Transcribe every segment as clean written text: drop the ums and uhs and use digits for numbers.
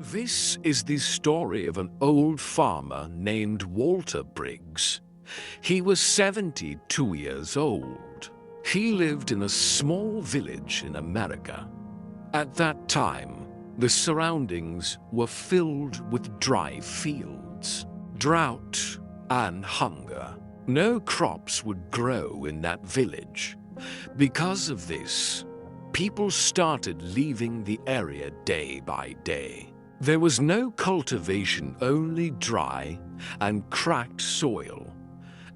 This is the story of an old farmer named Walter Briggs. He was 72 years old. He lived in a small village in America. At that time, the surroundings were filled with dry fields, drought, and hunger. No crops would grow in that village. Because of this, people started leaving the area day by day. There was no cultivation, only dry and cracked soil.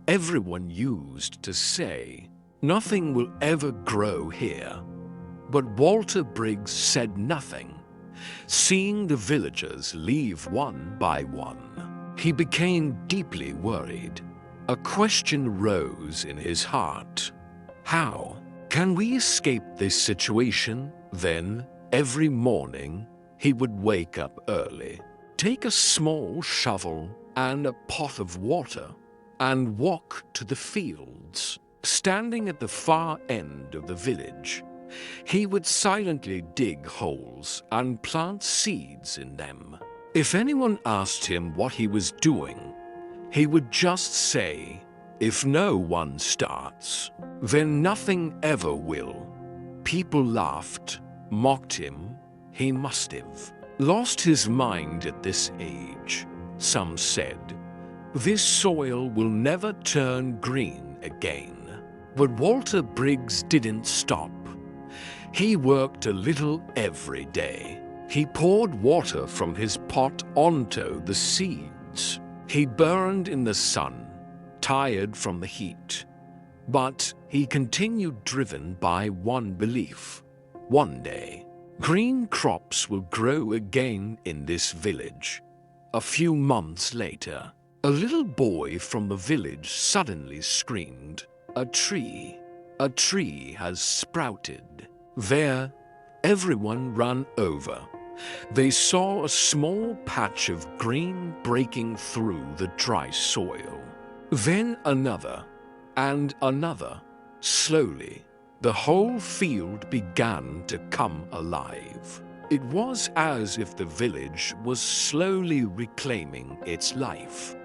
Everyone used to say, "Nothing will ever grow here." But Walter Briggs said nothing. Seeing the villagers leave one by one, he became deeply worried. A question rose in his heart. How can we escape this situation? Then, every morning, he would wake up early, take a small shovel and a pot of water, and walk to the fields. Standing at the far end of the village, he would silently dig holes and plant seeds in them. If anyone asked him what he was doing, he would just say, "If no one starts, then nothing ever will." People laughed, mocked him. He must have lost his mind at this age. Some said, "This soil will never turn green again." But Walter Briggs didn't stop. He worked a little every day. He poured water from his pot onto the seeds. He burned in the sun, tired from the heat. But he continued, driven by one belief. One day, green crops will grow again in this village. A few months later, a little boy from the village suddenly screamed, "A tree! A tree has sprouted!" There, everyone ran over. They saw a small patch of green breaking through the dry soil. Then another, and another. Slowly, the whole field began to come alive. It was as if the village was slowly reclaiming its life.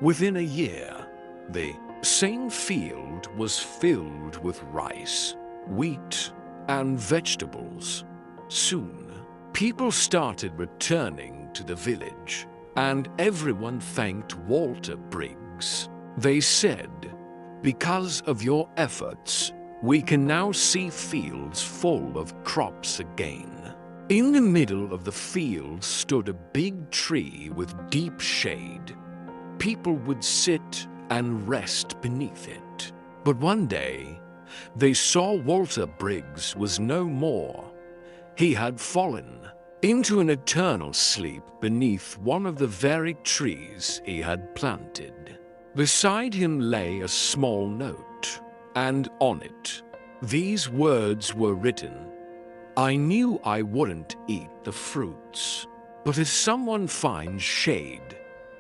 Within a year, the same field was filled with rice, wheat, and vegetables. Soon, people started returning to the village, and everyone thanked Walter Briggs. They said, "Because of your efforts, we can now see fields full of crops again." In the middle of the field stood a big tree with deep shade. People would sit and rest beneath it. But one day, they saw Walter Briggs was no more. He had fallen into an eternal sleep beneath one of the very trees he had planted. Beside him lay a small note, and on it, these words were written, "I knew I wouldn't eat the fruits, but if someone finds shade,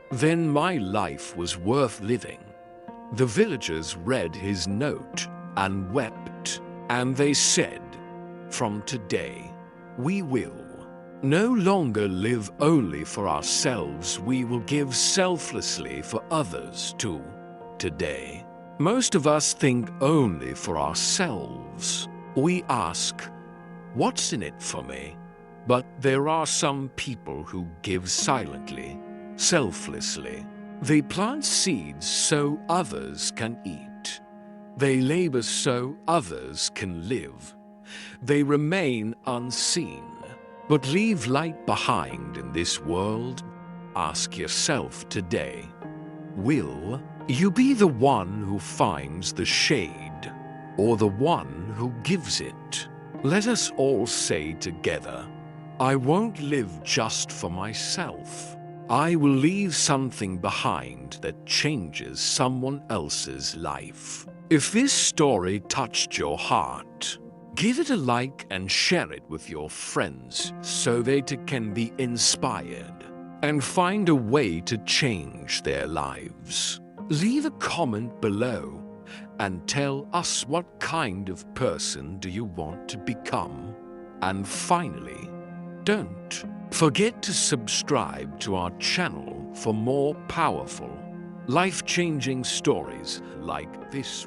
then my life was worth living." The villagers read his note and wept, and they said, "From today, we will no longer live only for ourselves, we will give selflessly for others too." Today, most of us think only for ourselves. We ask, "What's in it for me?" But there are some people who give silently, selflessly. They plant seeds so others can eat. They labor so others can live. They remain unseen, but leave light behind in this world. Ask yourself today, will you be the one who finds the shade, or the one who gives it? Let us all say together, "I won't live just for myself. I will leave something behind that changes someone else's life." If this story touched your heart, give it a like and share it with your friends so they too can be inspired and find a way to change their lives. Leave a comment below and tell us, what kind of person do you want to become? And finally, don't Forget to subscribe to our channel for more powerful, life-changing stories like this